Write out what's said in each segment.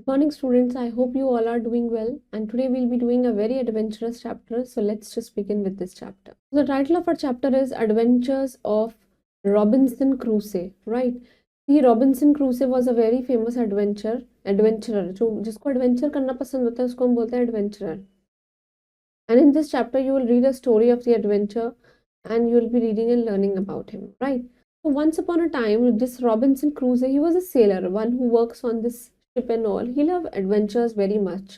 Good morning, students. I hope you all are doing well. And today we'll be doing a very adventurous chapter. So let's just begin with this chapter. The title of our chapter is Adventures of Robinson Crusoe, right? See, Robinson Crusoe was a very famous adventurer. जो जिसको adventure करना पसंद होता है उसको हम बोलते हैं adventurer. And in this chapter, you will read a story of the adventure and you will be reading and learning about him, right? So once upon a time, this Robinson Crusoe, he was a sailor, one who works on this ship and all. He loved adventures very much.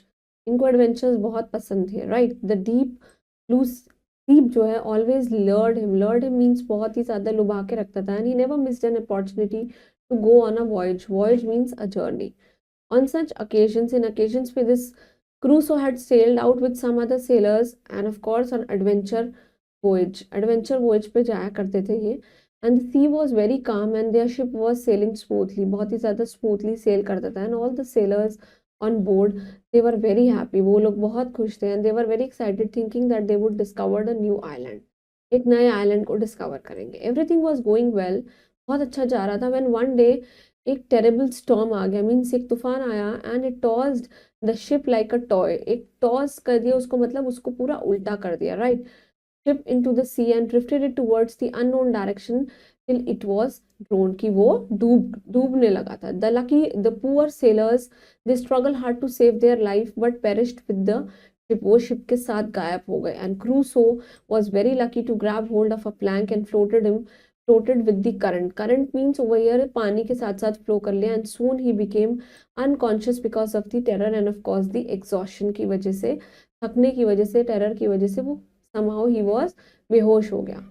इनको adventures बहुत पसंद थे, right? The deep blue deep जो है always lured him. Lured him means बहुत ही ज़्यादा लुभा के रखता था, and he never missed an opportunity to go on a voyage. Voyage means a journey. On such occasions, in occasions पे this Crusoe had sailed out with some other sailors and of course on adventure voyage पे जाया करते थे ये. And the sea was very calm and their ship was sailing smoothly. बहुत ही ज़्यादा smoothly sail करता था, and all the sailors on board, they were very happy. वो लोग बहुत खुश थे and they were very excited thinking that they would discover a new island. एक नए island को discover करेंगे. Everything was going well. बहुत अच्छा जा रहा था when one day एक टेरेबल स्टॉर्म आ गया, मीन्स एक तूफान आया and it tossed the ship like a toy. एक टॉस कर दिया उसको, मतलब उसको पूरा उल्टा कर दिया, right? Ship into the sea and drifted it towards the unknown direction till it was drowned, कि वो डूबने लगा था. The poor sailors they struggle hard to save their life but perished with the ship. वो ship के साथ गायब हो गए. And Crusoe was very lucky to grab hold of a plank and floated with the current. Current means over here पानी के साथ साथ flow कर लिया, and soon he became unconscious because of the terror and of course the exhaustion की वजह से, थकने की वजह से, terror की वजह से वो somehow he was बेहोश हो गया.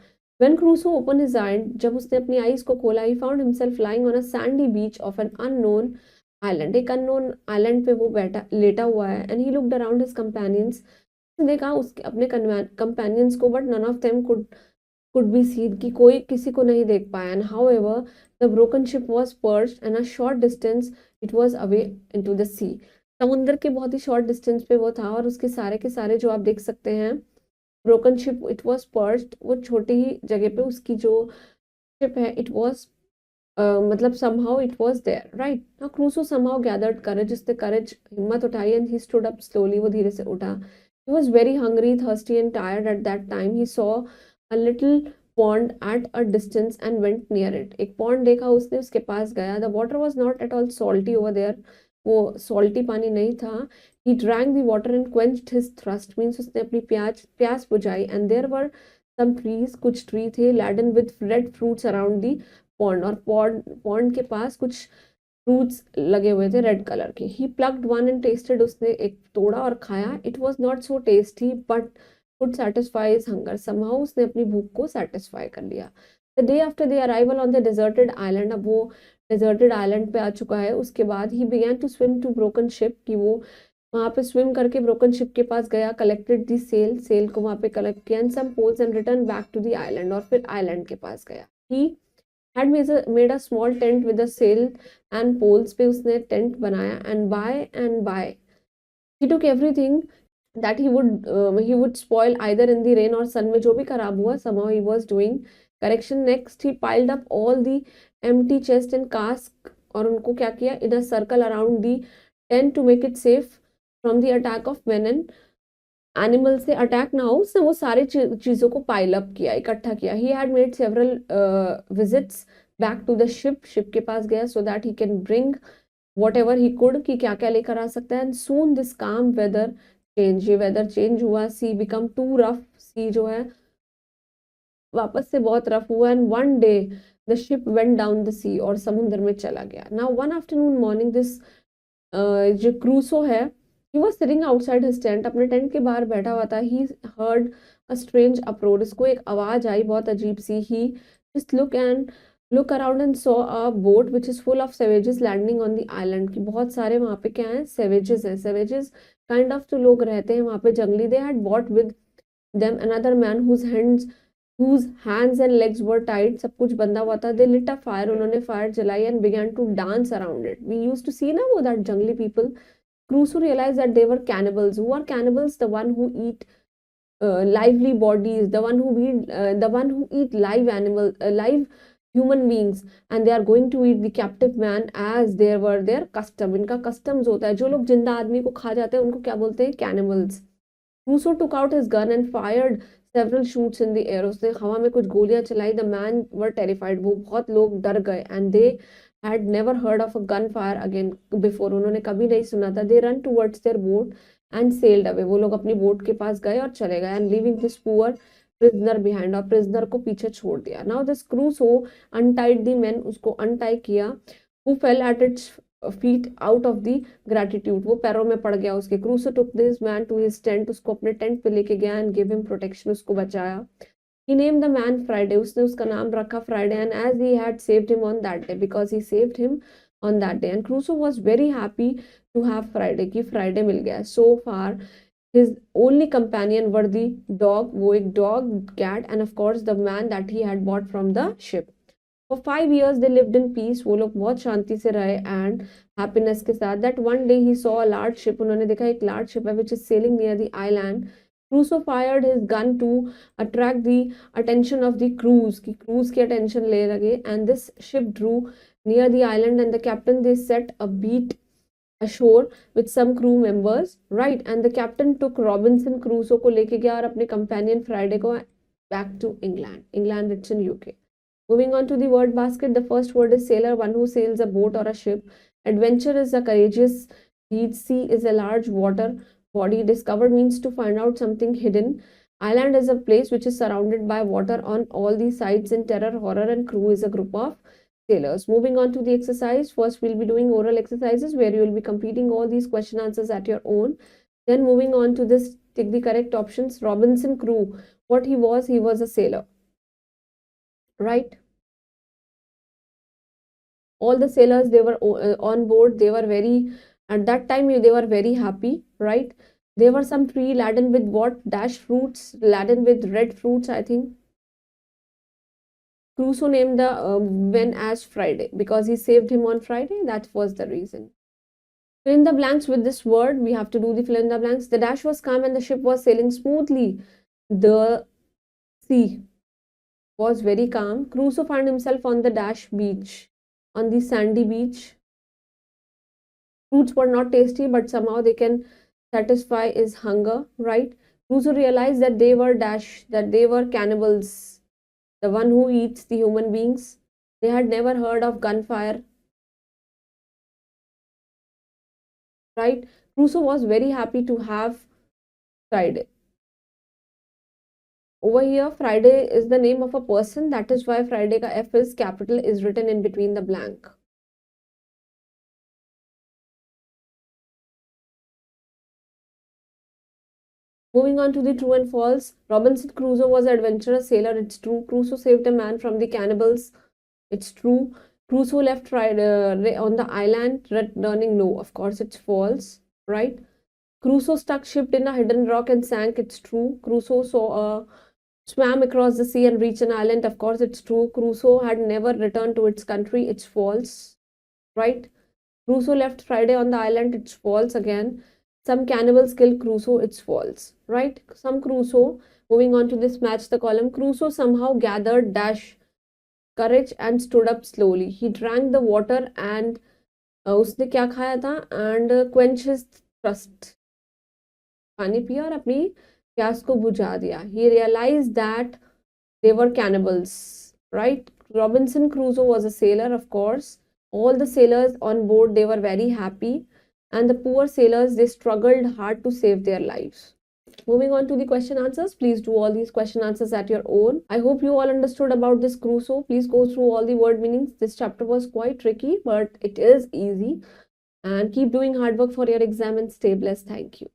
When Crusoe opened his eyes, जब उसने अपनी eyes को खोला, he found himself lying on a sandy beach of an unknown island. एक unknown island पे वो बैठा लेटा हुआ है, and he looked around his companions. देखा उसके अपने companions को, but none of them could be seen, कि कोई किसी को नहीं देख पाया. And however the broken ship was perched and a short distance it was away into the sea. समुद्र के बहुत ही short distance पे वो था और उसके सारे के सारे जो आप देख सकते हैं broken ship it was perched, वो छोटी ही जगह पे उसकी जो ship है it was मतलब somehow it was there, right? Now Crusoe somehow gathered courage, उसने courage हिम्मत उठाई and he stood up slowly, वो धीरे से उठा. He was very hungry, thirsty and tired at that time. He saw a little pond at a distance and went near it. एक pond देखा उसने, उसके पास गया. The water was not at all salty over there. वो salty पानी नहीं था. He drank the water and quenched his thirst, means उसने अपनी प्यास बुझाई. And there were some trees, कुछ tree थे laden with red fruits around the pond, और pond के पास कुछ fruits लगे हुए थे red color के. He plucked one and tasted, उसने एक तोड़ा और खाया. It was not so tasty but could satisfy his hunger. Somehow उसने अपनी भूख को satisfy कर लिया. The day after the arrival on the deserted island, अब वो deserted island पे आ चुका है, उसके बाद he began to swim to broken ship, कि वो वहाँ पे swim करके broken ship के पास गया. Collected the sail को वहाँ पे collect किया and some poles and returned back to the island, और फिर island के पास गया. He had made a small tent with a sail and poles पे उसने tent बनाया. And by he took everything that he would spoil either in the rain or sun, में जो भी खराब हुआ somehow he was doing correction. Next he piled up all the empty chest and cask, और उनको क्या किया, in a circle around the tent to make it safe from the attack of men and animals से attack ना हो. उसने वो सारे चीजों को पाइल अप किया, इकट्ठा किया. He had made several visits back to the ship के पास गया so that he can bring whatever he could, कि क्या क्या लेकर आ सकता है. And soon this calm weather change, ये वेदर चेंज हुआ. Sea become too rough, sea जो है वापस से बहुत रफ हुआ. And one day the ship went down the sea, और समुद्र में चला गया. Now one afternoon morning this जो क्रूसो है, he was sitting outside his tent, अपने टेंट के बाहर बैठा हुआ था. He heard a strange approach, इसको एक आवाज आई बहुत अजीब सी. He just look around and saw a boat which is full of savages landing on the island, कि बहुत सारे वहाँ पे क्या है, savages हैं. savages kind of जो लोग रहते हैं वहाँ पे जंगली. They had brought with them another man whose hands and legs were tied, सब कुछ बंधा हुआ था. They lit a fire, उन्होंने fire जलाई and began to dance around it. We used to see ना वो that jungly people. Crusoe realized that they were cannibals. Who are cannibals? The one who eat lively bodies, the one who eat live human beings and they are going to eat the captive man as there were their custom. इनका customs होता है, जो लोग जिंदा आदमी को खा जाते हैं उनको क्या बोलते हैं, cannibals. Crusoe took out his gun and fired several shots in the air. उसने हवा में कुछ गोलियां चलाई. The man were terrified. वो बहुत लोग डर गए and they had never heard of a gunfire again before. उन्होंने कभी नहीं सुना था. They ran towards their boat and sailed away. वो लोग अपनी बोट के पास गए और चले गए and leaving this poor prisoner behind. और prisoner को पीछे छोड़ दिया. Now this Crusoe untied the men. उसको untie किया. Who fell at its feet out of the gratitude. वो पैरों में पड़ गया उसके. Crusoe took this man to his tent. उसको अपने टेंट पे लेके गया and gave him protection. उसको बचाया. He named the man Friday. उसने उसका नाम रखा Friday and as he had saved him on that day, because he saved him on that day. And Crusoe was very happy to have Friday, कि Friday मिल गया. So far his only companion were the dog, वो एक dog, cat and of course the man that he had bought from the ship. For 5 years they lived in peace. वो लोग बहुत शांति से रहे and happiness के साथ. That one day he saw a large ship. उन्होंने देखा एक large ship है which is sailing near the island. Crusoe fired his gun to attract the attention of the crews, कि crews की attention ले लगे. And this ship drew near the island and the captain they set a beat ashore with some crew members, right? And the captain took Robinson Crusoe को लेके गया और अपने companion Friday को back to England. England, it's in UK. Moving on to the word basket, the first word is sailor, one who sails a boat or a ship. Adventure is a courageous deed. Sea is a large water body. Discover means to find out something hidden. Island is a place which is surrounded by water on all the sides. In terror, horror and crew is a group of sailors. Moving on to the exercise, first we'll be doing oral exercises where you will be completing all these question answers at your own. Then moving on to this, take the correct options. Robinson Crusoe, what he was a sailor, right? All the sailors, they were on board. They were very, at that time they were very happy, right? There were some tree laden with what, dash fruits, laden with red fruits, I think. Crusoe named the man as Friday because he saved him on Friday. That was the reason. Fill in the blanks with this word. We have to do the fill in the blanks. The dash was calm and the ship was sailing smoothly. The sea was very calm. Crusoe found himself on the dash beach, on the sandy beach. Fruits were not tasty, but somehow they can satisfy his hunger, right? Crusoe realized that they were cannibals. The one who eats the human beings. They had never heard of gunfire, right? Crusoe was very happy to have Friday. Over here, Friday is the name of a person. That is why Friday ka F is capital is written in between the blank. Moving on to the true and false. Robinson Crusoe was an adventurous sailor. It's true. Crusoe saved a man from the cannibals. It's true. Crusoe left Friday on the island returning. No, of course it's false, right? Crusoe stuck ship in a hidden rock and sank. It's true. Crusoe swam across the sea and reached an island. Of course it's true. Crusoe had never returned to its country. It's false, right? Crusoe left Friday on the island. It's false again. Some cannibals killed Crusoe. It's false, right? Some Crusoe. Moving on to this, match the column. Crusoe somehow gathered dash courage and stood up slowly. He drank the water and उसने क्या खाया था and quench his thirst. पानी पिया और अपनी प्यास को बुझा दिया. He realized that they were cannibals, right? Robinson Crusoe was a sailor, of course. All the sailors on board, they were very happy. And the poor sailors, they struggled hard to save their lives. Moving on to the question answers. Please do all these question answers at your own. I hope you all understood about this Crusoe. Please go through all the word meanings. This chapter was quite tricky, but it is easy. And keep doing hard work for your exam and stay blessed. Thank you.